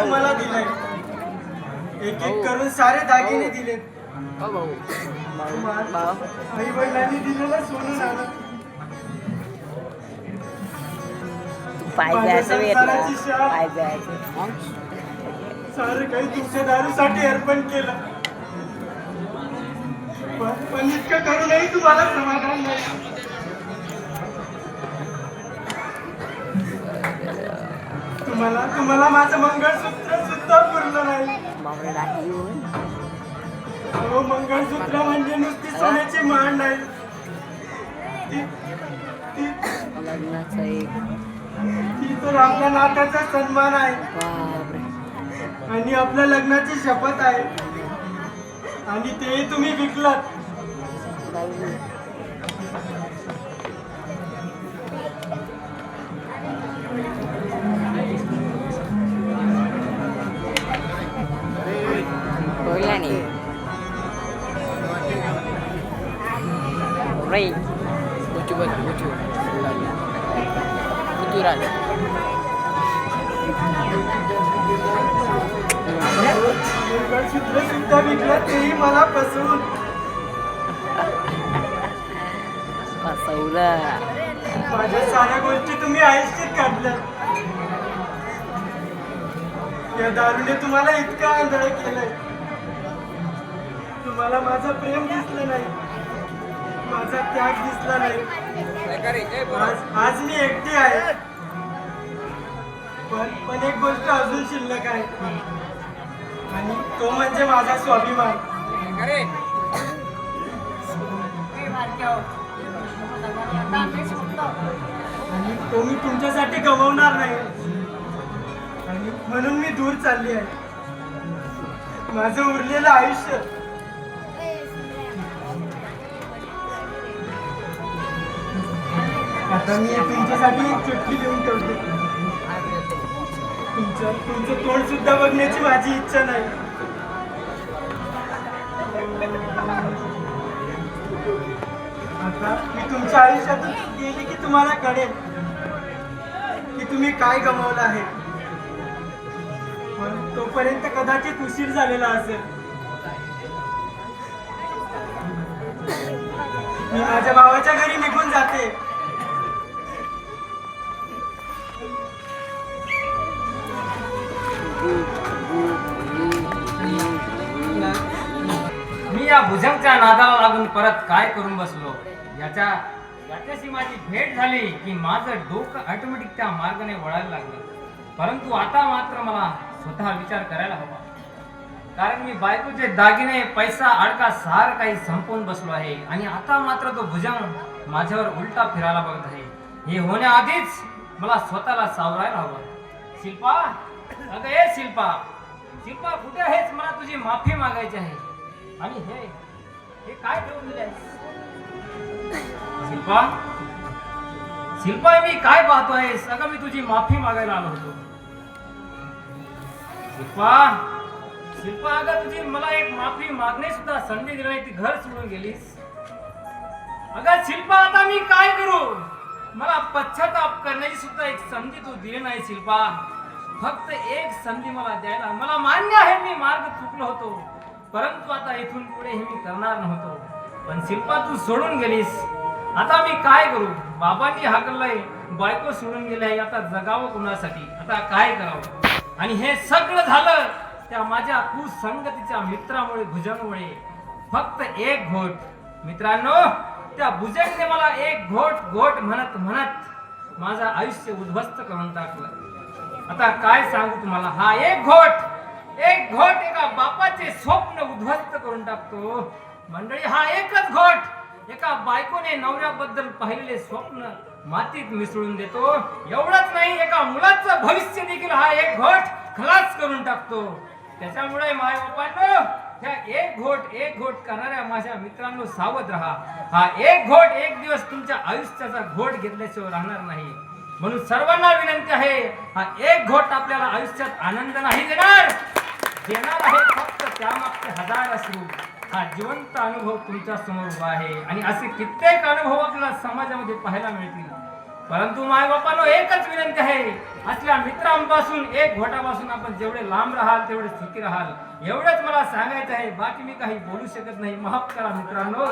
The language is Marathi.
तुम्हाला दिलंय. एक एक करून सारे दागिने दिले. आई वडिलांनी दिलेलं सोनं नाणं. माझ्या संसाराची शान सारं काही तुमच्या दारूसाठी अर्पण केलं. पण इतकं करूनही तुम्हाला समाधान नाही. तुम्हाला माझं मंगळसूत्र सुद्धा पुरलं नाही. हो, मंगळसूत्र म्हणजे नुसती सोन्याची मान नाही. ती तर आपल्या नात्याचा सन्मान आहे आणि आपल्या लग्नाची शपथ आहे. आणि ते तुम्ही विकलात. मंगळसूत्र सुद्धा विकलं, तेही मला फसवून. माझ्या साऱ्या गोष्टी तुम्ही आयुष्यात काढल्या. या दारूने तुम्हाला इतकं आंधळ केलंय. तुम्हाला माझं प्रेम दिसलं नाही, माझा त्याग दिसला नाही. आज मी एकटी आहे. पण एक गोष्ट अजून शिल्लक आहे आणि तो म्हणजे माझा स्वाभिमान. आणि तो मी तुमच्यासाठी गमावणार नाही. आणि म्हणून मी दूर चालली आहे. माझं उरलेलं आयुष्य आता मी तुमच्यासाठी एक चिठ्ठी लिहून ठेवतो. तुमचं तोंड सुद्धा बघण्याची माझी इच्छा नाही. आता मी तुमच्या आयुष्यातून गेली की तुम्हाला कळेल की तुम्ही काय गमावलं आहे. पण तोपर्यंत कदाचित उशीर झालेला असेल. मी माझ्या भावाच्या घरी निघून जाते. मी या भुजंगच्या नादाला लागून परत काय करून बसलो. याच्याशी माझी भेट झाली की माझं डोकं ऑटोमॅटिक त्या मार्गाने वळायला लागलं. परंतु आता मात्र मला स्वतः विचार करायला हवा. कारण मी बायकोचे दागिने, पैसा, अडका सारं काही संपवून बसलो आहे आणि आता मात्र तो भुजंग माझ्यावर उलटा फिरायला बघत आहे. हे होण्याआधीच मला स्वतःला सावरायला हवं. शिल्पा, अगं ए शिल्पा, शिल्पा कुठे आहेस? मला तुझी माफी मागायची आहे. आणि हे काय ठेवून दिले आहेस? शिल्पा, शिल्पा, मी काय पाहतो आहेस? अगं मी तुझी माफी मागायला आलो होतो. शिल्पा, शिल्पा, अगं तुझी मला एक माफी मागणे सुद्धा संधी दिली नाही. ती घर सोडून गेलीस. अगं शिल्पा, आता मी काय करू? मला पश्चाताप करण्याची सुद्धा एक संधी तू दिली नाही. शिल्पा, फक्त एक संधी मला द्यायला. मला मान्य आहे मी मार्ग चुकलो होतो, परंतु आता इथून पुढे हे मी करणार नव्हतो. पण शिल्पा, तू सोडून गेलीस. आता मी काय करू? बाबांनी हाकललंय, बायको सोडून गेली आहे. आता जगावं कुणासाठी? आता काय करावं? आणि हे सगळं झालं त्या माझ्या कुसंगतीच्या मित्रामुळे, भुजंगमुळे. फक्त एक घोट. मित्रांनो, त्या भुजंगने मला एक घोट म्हणत म्हणत माझं आयुष्य उद्ध्वस्त करून टाकलं. आता काय सांगू तुम्हाला? हा एक घोट एका बापाचे स्वप्न उद्ध्वस्त करून टाकतो. मंडळी, हा एकच घोट एका बायकोने नवऱ्याबद्दल पाहिलेले स्वप्न मातीत मिसळून देतो. एवढंच नाही, एका मुलाचं भविष्य देखील हा एक घोट खलास करून टाकतो. त्याच्यामुळे माय बापांनो, ह्या एक घोट करणाऱ्या माझ्या मित्रांनो, सावध राहा. हा एक घोट एक दिवस तुमच्या आयुष्याचा घोट घेतल्याशिवाय राहणार नाही. म्हणून सर्वांना विनंती आहे, हा एक घोट आपल्याला आयुष्यात आनंद नाही देणार आहे, फक्त त्यामागचे हजार अश्रू. हा जिवंत अनुभव तुमच्या समोर उभा आहे आणि असे कित्येक अनुभव आपल्याला समाजामध्ये पाहायला मिळतील. परंतु माय बापानो एकच विनंती आहे, असल्या मित्रांपासून एक घोटापासून आपण जेवढे लांब राहाल तेवढे सुखी राहाल एवढंच मला सांगायचं आहे. बाकी मी काही बोलू शकत नाही. माफ करा मित्रांनो.